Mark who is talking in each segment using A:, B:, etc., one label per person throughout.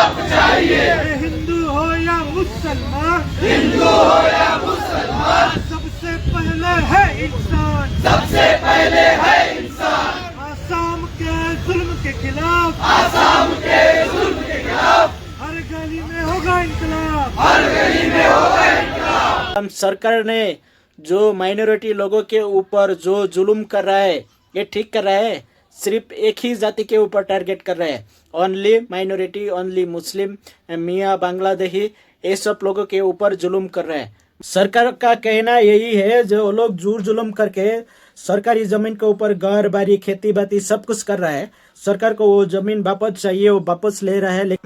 A: हिंदू हो या मुसलमान, हिंदू हो या मुसलमान, सबसे पहले है इंसान, सबसे पहले है इंसान। आसाम के जुल्म के खिलाफ, आसाम के जुल्म के खिलाफ हर गली में होगा इंकलाब, हर गली में होगा इंकलाब।
B: सरकार ने जो माइनॉरिटी लोगों के ऊपर जो जुल्म कर रहा है ये ठीक कर रहा है। सिर्फ एक ही जाति के ऊपर टारगेट कर रहे हैं, ओनली माइनॉरिटी, ओनली मुस्लिम, मियाँ, बांग्लादेशी, ये सब लोगों के ऊपर जुल्म कर रहे हैं। सरकार का कहना यही है जो लोग जोर जुल्म करके सरकारी जमीन के ऊपर घर बारी खेती बाती सब कुछ कर रहा है, सरकार को वो जमीन वापस चाहिए, वो वापस ले रहा है।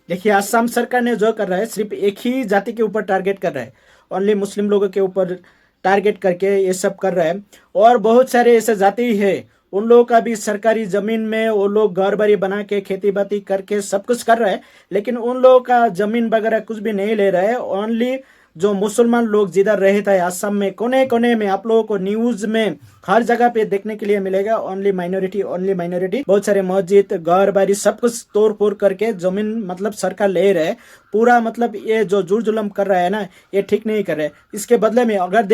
B: देखिए आसाम सरकार ने जो कर रहा है सिर्फ एक ही जाति के ऊपर टारगेट कर रहा है, ओनली मुस्लिम लोगों के ऊपर टारगेट करके ये सब कर रहा है। और बहुत सारे ऐसे जाति है उन लोगों का भी सरकारी जमीन में वो लोग घर बारी बना के खेती बाती करके सब कुछ कर रहे हैं, लेकिन उन लोगों का जमीन वगैरह कुछ भी नहीं ले रहे हैं। ओनली जो मुसलमान लोग जिधर रहता है आसाम में कोने कोने में आप लोगों को न्यूज में हर जगह पे देखने के लिए मिलेगा, ओनली माइनॉरिटी, ओनली माइनॉरिटी। बहुत सारे मस्जिद घर बारी सब कुछ तोड़ फोड़ करके जमीन मतलब सरकार ले रहे है पूरा। मतलब ये जो जुर जुलम कर रहा है ना ये ठीक नहीं कर रहे। इसके बदले में अगर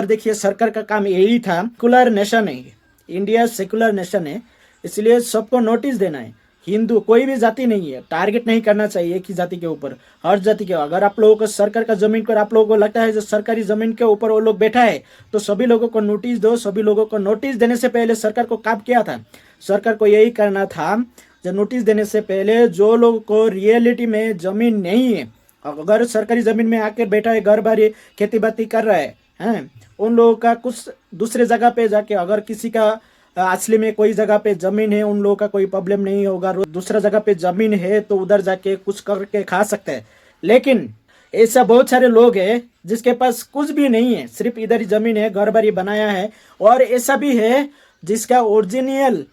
B: देखिए सरकार का काम यही था, सेकुलर नेशन है इंडिया, सेकुलर नेशन है, इसलिए सबको नोटिस देना है। हिंदू कोई भी जाति नहीं है, टारगेट नहीं करना चाहिए एक ही जाति के ऊपर, हर जाति के। अगर आप लोगों को सरकार का जमीन पर आप लोगों को लगता है जो सरकारी जमीन के ऊपर वो लोग बैठा है तो सभी लोगों को नोटिस दो। सभी लोगों को नोटिस देने से पहले सरकार को काम किया था, सरकार को यही करना था जो नोटिस देने से पहले जो लोगों को रियलिटी में जमीन नहीं है, अगर सरकारी जमीन में आकर बैठा है घर बारी खेती बाती कर रहा है, उन लोगों का कुछ दूसरे जगह पे जाके अगर किसी का असली में कोई जगह पे जमीन है उन लोगों का कोई प्रॉब्लम नहीं होगा, दूसरा जगह पे जमीन है तो उधर जाके कुछ करके खा सकते हैं। लेकिन ऐसा बहुत सारे लोग हैं जिसके पास कुछ भी नहीं है, सिर्फ इधर ही जमीन है, घर बारी बनाया है। और ऐसा भी है जिसका ओरिजिनल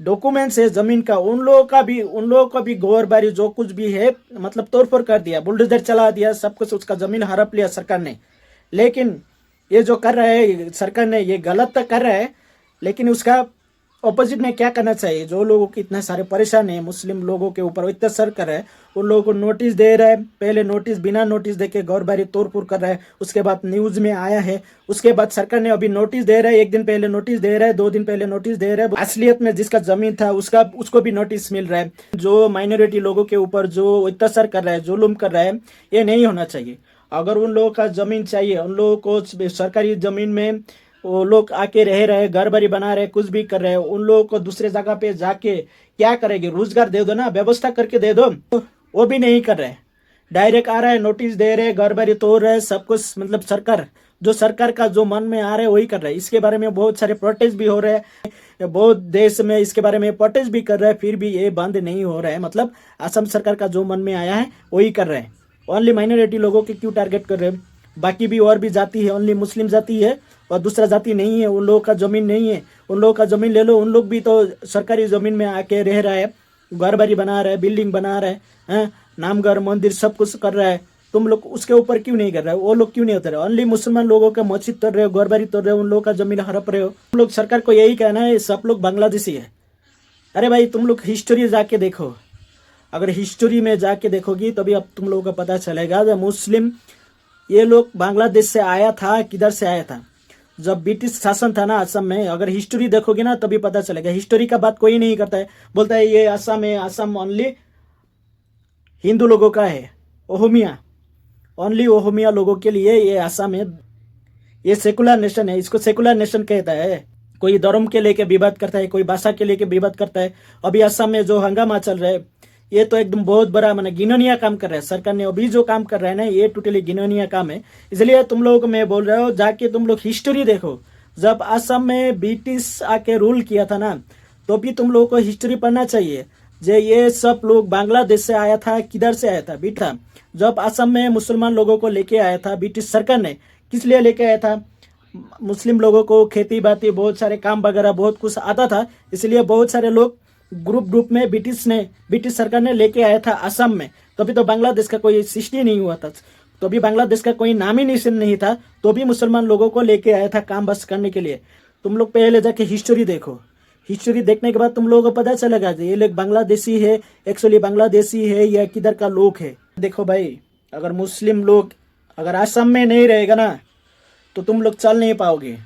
B: डॉक्यूमेंट्स है जमीन का, उन लोगों का भी घर बारी जो कुछ भी है मतलब तोड़फोड़ कर दिया, बुलडोजर चला दिया, सब कुछ उसका जमीन हड़प लिया सरकार ने। लेकिन ये जो कर रहा है सरकार ने ये गलत तो कर रहा है, लेकिन उसका ऑपोजिट में क्या करना चाहिए। जो लोगों की इतने सारे परेशान है, मुस्लिम लोगों के ऊपर अत्याचार कर रहा है, उन लोगों को नोटिस दे रहा है। पहले नोटिस बिना नोटिस देके घर बारी तोड़फोड़ कर रहा है, उसके बाद न्यूज में आया है, उसके बाद सरकार ने अभी नोटिस दे रहा है, एक दिन पहले नोटिस दे रहा है, 2 दिन पहले नोटिस दे रहा है। असलियत में जिसका जमीन था उसको भी नोटिस मिल रहा है। जो माइनॉरिटी लोगों के ऊपर जो अत्याचार कर रहा है, जुल्म कर रहा है, ये नहीं होना चाहिए। अगर उन लोगों का जमीन चाहिए, उन लोगों को सरकारी जमीन में वो लोग आके रह रहे, घर बारी बना रहे, कुछ भी कर रहे हैं, उन लोगों को दूसरे जगह पे जाके क्या करेंगे, रोजगार दे दो ना, व्यवस्था करके दे दो। वो भी नहीं कर रहे, डायरेक्ट आ रहा है, नोटिस दे रहे, घर बारी तोड़ रहे, सब कुछ मतलब सरकार का जो मन में आ रहा है वही कर रहा है। इसके बारे में बहुत सारे प्रोटेस्ट भी हो रहे हैं, बहुत देश में इसके बारे में प्रोटेस्ट भी कर रहे हैं, फिर भी ये बंद नहीं हो रहा है। मतलब असम सरकार का जो मन में आया है वही कर रहे हैं। ओनली माइनॉरिटी लोगों के क्यों टारगेट कर रहे हैं? बाकी भी और भी जाति है, ओनली मुस्लिम जाति है और दूसरा जाति नहीं है, उन लोगों का जमीन नहीं है, उन लोगों का जमीन ले लो। उन लोग भी तो सरकारी जमीन में आके रह रहा है, घर बारी बना रहा है, बिल्डिंग बना रहा है, नामघर मंदिर सब कुछ कर रहा है। तुम लोग उसके ऊपर क्यों नहीं कर रहे हो? वो लोग क्यों नहीं होते रहे? ओनली मुसलमान लोगों का मस्जिद तोड़ रहे हो, घर बारी तोड़ रहे हो, उन लोगों का जमीन हड़प रहे हो। तुम लोग सरकार को यही कहना है सब लोग बांग्लादेशी है। अरे भाई तुम लोग हिस्टोरी जाके देखो, अगर हिस्टोरी में जाके देखोगी तभी अब तुम लोगों को पता चलेगा जब मुस्लिम ये लोग बांग्लादेश से आया था, किधर से आया था, जब ब्रिटिश शासन था ना असम में। अगर हिस्टोरी देखोगे ना तभी पता चलेगा। हिस्टोरी का बात कोई नहीं करता है, बोलता है ये असम है, असम ओनली हिंदू लोगों का है, ओहमिया ओनली ओहमिया लोगों के लिए ये असम है, ये सेकुलर नेशन है, इसको सेकुलर नेशन कहता है। कोई धर्म के लेके विवाद करता है, कोई भाषा के लेके विवाद करता है। अभी असम में जो हंगामा चल रहा है ये तो एकदम बहुत बड़ा माने घिनौनिया काम कर रहा है सरकार ने। अभी जो काम कर रहा है ना ये टोटली घिनौनिया काम है। इसलिए तुम लोगों को मैं बोल रहा हूँ जाके तुम लोग हिस्टोरी देखो। जब असम में ब्रिटिश आके रूल किया था ना तो भी तुम लोगों को हिस्टोरी पढ़ना चाहिए। जे ये सब लोग बांग्लादेश से आया था, किधर से आया था बेटा? जब असम में मुसलमान लोगों को लेके आया था ब्रिटिश सरकार ने, किस लिए लेके आया था? मुस्लिम लोगों को खेती बाती बहुत सारे काम वगैरह बहुत कुछ आता था, इसलिए बहुत सारे लोग ग्रुप में ब्रिटिश सरकार ने लेके आया था असम में। तभी तो बांग्लादेश का कोई सृष्टि नहीं हुआ था, तो भी बांग्लादेश का कोई नाम ही निशान नहीं था, तो भी मुसलमान लोगों को लेके आया था काम बस करने के लिए। तुम लोग पहले जाके हिस्टोरी देखो, हिस्ट्री देखने के बाद तुम लोगों को पता चलेगा कि ये लोग बांग्लादेशी है, एक्चुअली बांग्लादेशी है या किधर का लोग है। देखो भाई, अगर मुस्लिम लोग अगर असम में नहीं रहेगा ना तो तुम लोग चल नहीं पाओगे।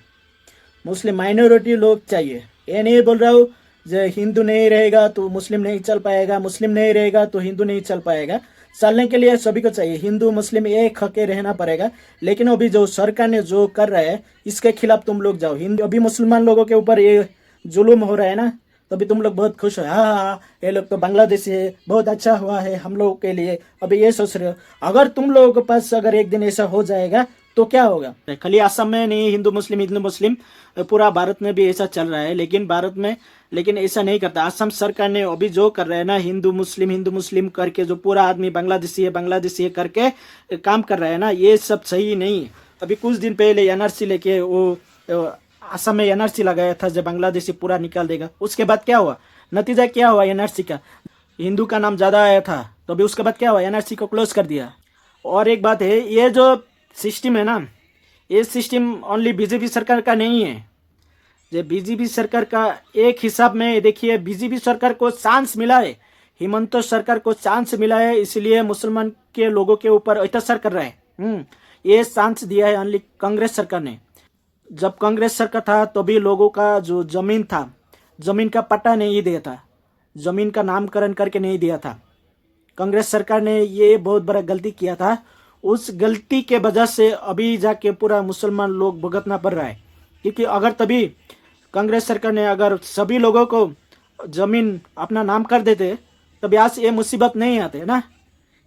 B: मुस्लिम माइनॉरिटी लोग चाहिए। ये नहीं बोल रहा हूँ जो हिंदू नहीं रहेगा तो मुस्लिम नहीं चल पाएगा, मुस्लिम नहीं रहेगा तो हिंदू नहीं चल पाएगा। चलने के लिए सभी को चाहिए, हिंदू मुस्लिम एक हके रहना पड़ेगा। लेकिन अभी जो सरकार ने जो कर रहा है इसके खिलाफ तुम लोग जाओ। हिंदू अभी मुसलमान लोगों के ऊपर ये जुलूम हो रहा है ना, तभी तुम लोग बहुत खुश हो। हाँ, ये लोग तो बांग्लादेशी है, बहुत अच्छा हुआ है हम लोगों के लिए। अभी ये सोच रहे हो, अगर तुम लोगों के पास अगर एक दिन ऐसा हो जाएगा तो क्या होगा? खाली असम में नहीं हिंदू मुस्लिम, पूरा भारत में भी ऐसा चल रहा है। लेकिन ऐसा नहीं करता। असम सरकार ने अभी जो कर रहा है ना, हिंदू मुस्लिम करके जो पूरा आदमी बांग्लादेशी है करके काम कर रहा है ना, ये सब सही नहीं है। अभी कुछ दिन पहले एनआरसी लेके वो असम में एनआरसी लगाया था जो बांग्लादेशी पूरा निकाल देगा। उसके बाद क्या हुआ? नतीजा क्या हुआ एनआरसी का? हिंदू का नाम ज़्यादा आया था, तो अभी उसके बाद क्या हुआ? एनआरसी को क्लोज कर दिया। और एक बात है, ये जो सिस्टम है ना, ये सिस्टम ओनली बीजेपी सरकार का नहीं है। जो बीजेपी सरकार का एक हिसाब में देखिए, बीजेपी सरकार को चांस मिला है, हिमंत सरकार को चांस मिला है, इसलिए मुसलमान के लोगों के ऊपर अत्याचार कर रहा है। ये चांस दिया है ओनली कांग्रेस सरकार ने। जब कांग्रेस सरकार था तो भी लोगों का जो जमीन था, जमीन का पट्टा नहीं दिया था, जमीन का नामकरण करके नहीं दिया था। कांग्रेस सरकार ने ये बहुत बड़ा गलती किया था। उस गलती के वजह से अभी जाके पूरा मुसलमान लोग भुगतना पड़ रहा है। क्योंकि अगर तभी कांग्रेस सरकार ने अगर सभी लोगों को जमीन अपना नाम कर देते तभी आज ये मुसीबत नहीं आते ना।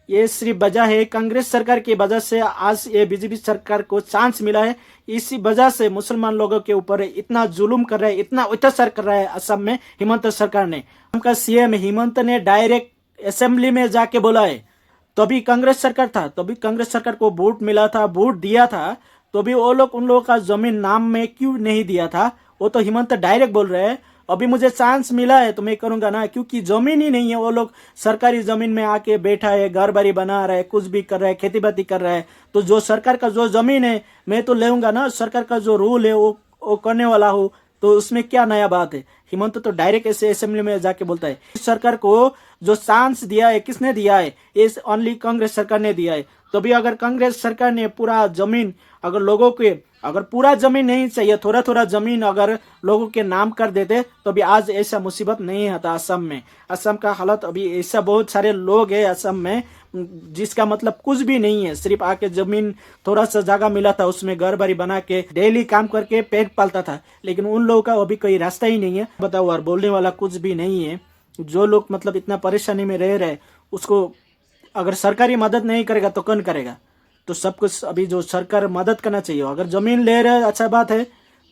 B: ये सिर्फ वजह है कांग्रेस सरकार की वजह से आज ये बीजेपी सरकार को चांस मिला है। इसी वजह से मुसलमान लोगों के ऊपर इतना जुल्म कर रहा है, इतना अत्याचार कर रहा है असम में हिमंत सरकार ने। उनका सीएम हिमंत ने डायरेक्ट असेंबली में जाके बोला है, तभी कांग्रेस सरकार था, तभी कांग्रेस सरकार को वोट मिला था, वोट दिया था, तो भी वो लोग उन लोगों का जमीन नाम में क्यों नहीं दिया था? वो तो हिमंत डायरेक्ट बोल रहे हैं, अभी मुझे चांस मिला है तो मैं करूंगा ना, क्योंकि जमीन ही नहीं है। वो लोग सरकारी जमीन में आके बैठा है, घर बारी बना रहा है, कुछ भी कर रहा है, खेती बाती कर रहा है। तो जो सरकार का जो जमीन है मैं तो लेऊंगा ना, सरकार का जो रूल है वो करने वाला हो, तो उसमें क्या नया बात है? हिमंत तो डायरेक्ट ऐसे असेंबली में जाके बोलता है। सरकार को जो चांस दिया है किसने दिया है? इस ओनली कांग्रेस सरकार ने दिया है। तो भी अगर कांग्रेस सरकार ने पूरा जमीन अगर लोगों के अगर पूरा जमीन नहीं चाहिए, थोड़ा थोड़ा जमीन अगर लोगों के नाम कर देते तो भी आज ऐसा मुसीबत नहीं आता असम में। असम का हालत अभी ऐसा, बहुत सारे लोग हैं असम में जिसका मतलब कुछ भी नहीं है, सिर्फ आके जमीन थोड़ा सा जगह मिला था, उसमें घर बारी बना के डेली काम करके पेट पालता था। लेकिन उन लोगों का अभी कोई रास्ता ही नहीं है, बताओ, और बोलने वाला कुछ भी नहीं है। जो लोग मतलब इतना परेशानी में रह रहे उसको अगर सरकारी मदद नहीं करेगा तो कौन करेगा? तो सब कुछ अभी जो सरकार मदद करना चाहिए। अगर जमीन ले रहे अच्छा बात है,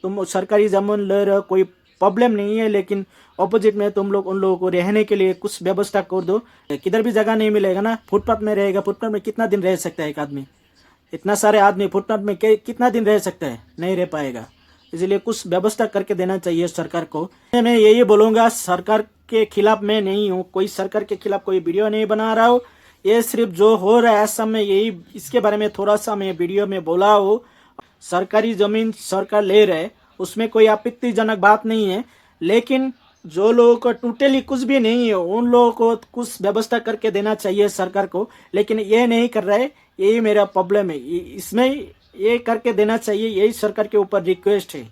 B: तुम सरकारी जमीन ले रहे हो, कोई प्रॉब्लम नहीं है, लेकिन ऑपोजिट में तुम लोग उन लोगों को रहने के लिए कुछ व्यवस्था कर दो। किधर भी जगह नहीं मिलेगा ना, फुटपाथ में रहेगा। फुटपाथ में कितना दिन रह सकता है एक आदमी? इतना सारे आदमी फुटपाथ में कितना दिन रह सकता है? नहीं रह पाएगा। इसलिए कुछ व्यवस्था करके देना चाहिए सरकार को। मैं यही बोलूँगा, सरकार के खिलाफ मैं नहीं हूँ, कोई सरकार के खिलाफ कोई वीडियो नहीं बना रहा हूँ। ये सिर्फ जो हो रहा है असम में, यही इसके बारे में थोड़ा सा मैं वीडियो में बोला हूँ। सरकारी जमीन सरकार ले रहे, उसमें कोई आपत्तिजनक बात नहीं है, लेकिन जो लोगों को टोटली कुछ भी नहीं है उन लोगों को कुछ व्यवस्था करके देना चाहिए सरकार को। लेकिन ये नहीं कर रहा है, यही मेरा प्रॉब्लम है। इसमें ये करके देना चाहिए, यही सरकार के ऊपर रिक्वेस्ट है।